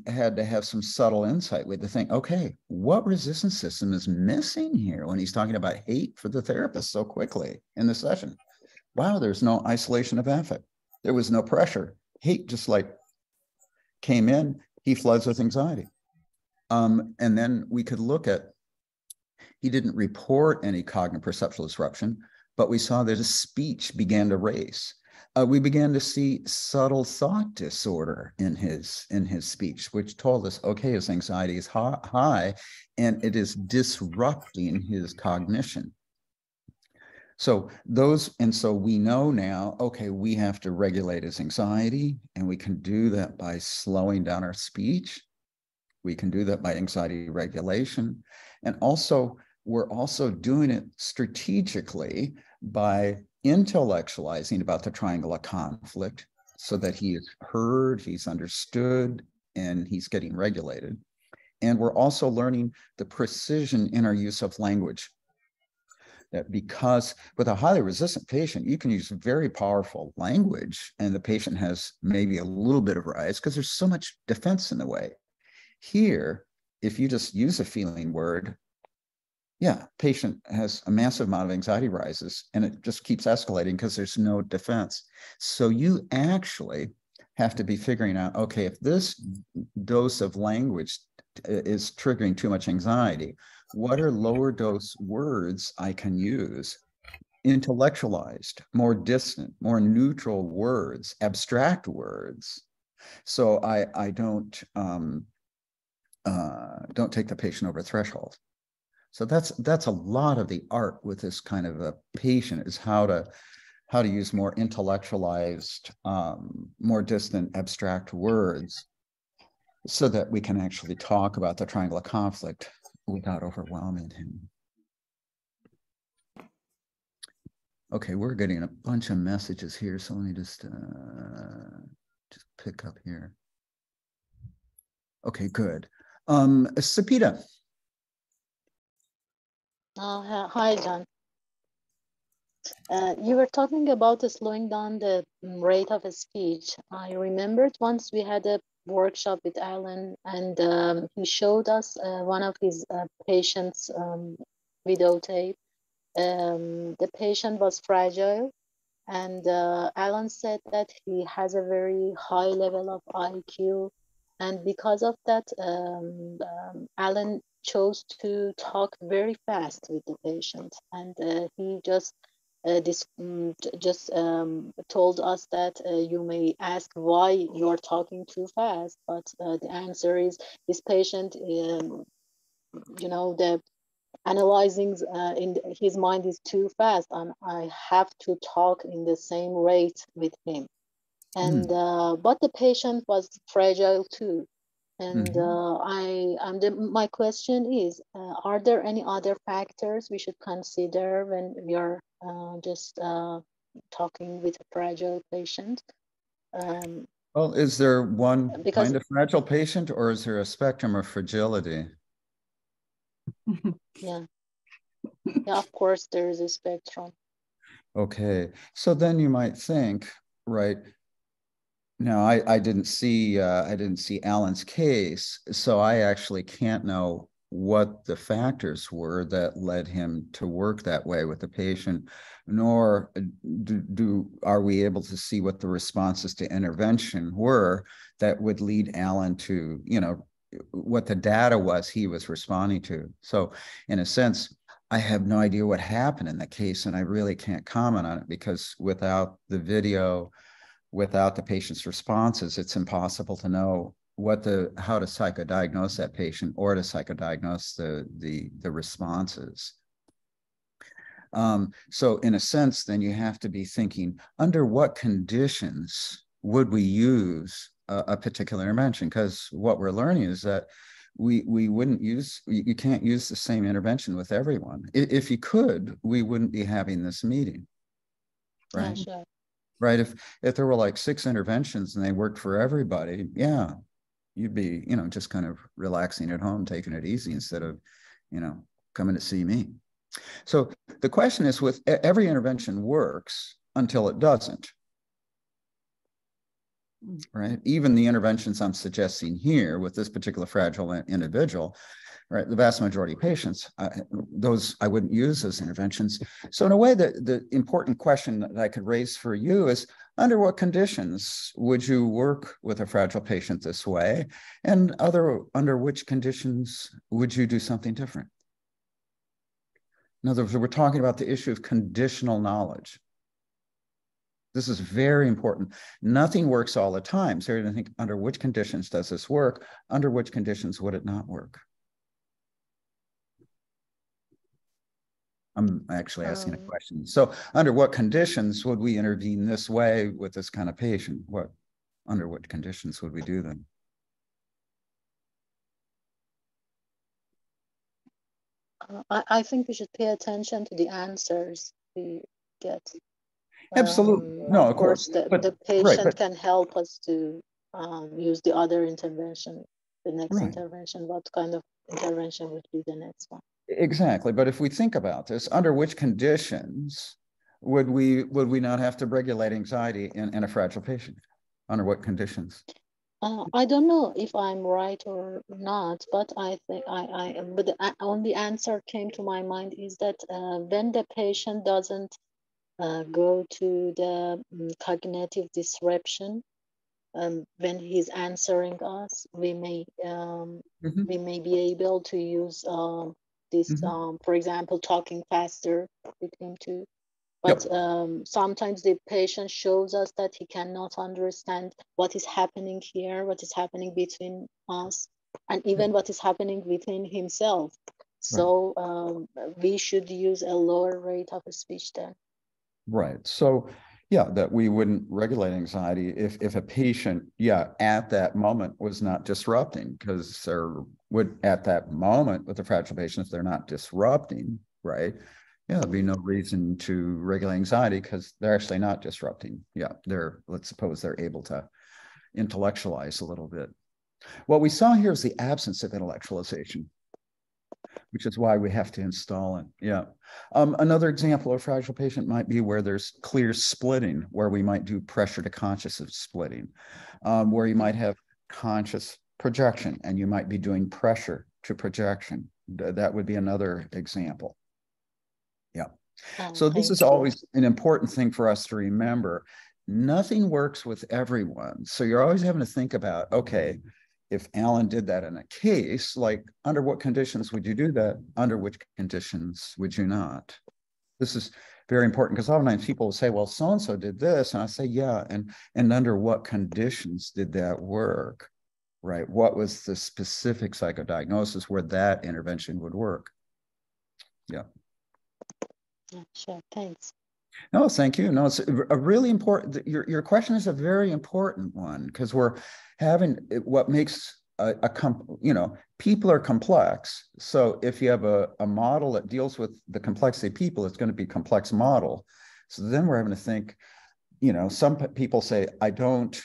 had to have some subtle insight. We had to think, okay, what resistance system is missing here when he's talking about hate for the therapist so quickly in the session? Wow, there's no isolation of affect. There was no pressure. Hate just like came in, he floods with anxiety. And then we could look at, he didn't report any cognitive perceptual disruption, but we saw that his speech began to race. We began to see subtle thought disorder in his speech, which told us, okay, his anxiety is high and it is disrupting his cognition. So we know now, okay, we have to regulate his anxiety, and we can do that by slowing down our speech. We can do that by anxiety regulation. And also, we're also doing it strategically by intellectualizing about the triangle of conflict so that he is heard, he's understood, and he's getting regulated. And we're also learning the precision in our use of language. That because with a highly resistant patient, you can use very powerful language and the patient has maybe a little bit of rise because there's so much defense in the way. Here, if you just use a feeling word, yeah, patient has a massive amount of anxiety rises and it just keeps escalating because there's no defense. So you actually have to be figuring out, okay, if this dose of language is triggering too much anxiety, what are lower dose words I can use? Intellectualized, more distant, more neutral words, abstract words. So I don't take the patient over threshold. So that's a lot of the art with this kind of a patient, is how to use more intellectualized, more distant, abstract words so that we can actually talk about the triangle of conflict without overwhelming him. Okay, we're getting a bunch of messages here, so let me just pick up here. Okay, good. Sapita. Hi, John. You were talking about slowing down the rate of speech. I remembered once we had a workshop with Alan, and he showed us one of his patients' videotape. The patient was fragile, and Alan said that he has a very high level of IQ, and because of that, Alan chose to talk very fast with the patient, and he just told us that you may ask why you're talking too fast, but the answer is this patient, the analyzing in his mind is too fast, and I have to talk in the same rate with him. And but the patient was fragile too. And my question is, are there any other factors we should consider when we are just talking with a fragile patient? Well, is there one kind of fragile patient, or is there a spectrum of fragility? Yeah, of course, there is a spectrum. Okay, so then you might think, right? No, I didn't see Alan's case, so I actually can't know what the factors were that led him to work that way with the patient, nor are we able to see what the responses to intervention were that would lead Alan to, what the data was he was responding to. So in a sense, I have no idea what happened in the case, and I really can't comment on it because without the video, without the patient's responses, it's impossible to know how to psychodiagnose that patient or to psychodiagnose the responses. So in a sense, then you have to be thinking, under what conditions would we use a particular intervention? Because what we're learning is that you can't use the same intervention with everyone. If you could, we wouldn't be having this meeting, right? Yeah, sure. Right. If there were like 6 interventions and they worked for everybody, yeah, you'd be, just kind of relaxing at home, taking it easy instead of, coming to see me. So the question is, with every intervention works until it doesn't. right? Even the interventions I'm suggesting here with this particular fragile individual, right? The vast majority of patients, those I wouldn't use as interventions. So in a way, the important question that I could raise for you is, under what conditions would you work with a fragile patient this way? And under which conditions would you do something different? In other words, we're talking about the issue of conditional knowledge. This is very important. Nothing works all the time. So you're going to think, under which conditions does this work? Under which conditions would it not work? I'm actually asking a question. So under what conditions would we intervene this way with this kind of patient? Under what conditions would we do them? I think we should pay attention to the answers we get. Absolutely. No, of course, the patient can help us to use the other intervention, the next intervention. What kind of intervention would be the next one? Exactly. But if we think about this, under which conditions would we not have to regulate anxiety in a fragile patient? Under what conditions? I don't know if I'm right or not, but I think but the only answer came to my mind is that when the patient doesn't go to the cognitive disruption, when he's answering us, we may be able to use this, for example, talking faster with him too. But sometimes the patient shows us that he cannot understand what is happening here, what is happening between us, and even what is happening within himself. So we should use a lower rate of speech then. Right. So yeah, that we wouldn't regulate anxiety if a patient, at that moment was not disrupting, because there would, at that moment with the fragile patient, if they're not disrupting, right? Yeah, there'd be no reason to regulate anxiety because they're actually not disrupting. Yeah, let's suppose they're able to intellectualize a little bit. What we saw here is the absence of intellectualization, which is why we have to install it. Yeah. Another example of a fragile patient might be where there's clear splitting, where we might do pressure to consciousness splitting, where you might have conscious projection and you might be doing pressure to projection. That would be another example. Yeah. So this is always an important thing for us to remember. Nothing works with everyone. So you're always having to think about, okay, if Alan did that in a case, like under what conditions would you do that? Under which conditions would you not? This is very important because oftentimes people will say, well, so-and-so did this. And I say, yeah. And under what conditions did that work, right? What was the specific psychodiagnosis where that intervention would work? Yeah. Sure, thanks. No, thank you. No, it's a really important, your question is a very important one because we're having what makes people are complex. So if you have a model that deals with the complexity of people, it's going to be a complex model. So then we're having to think, some people say, I don't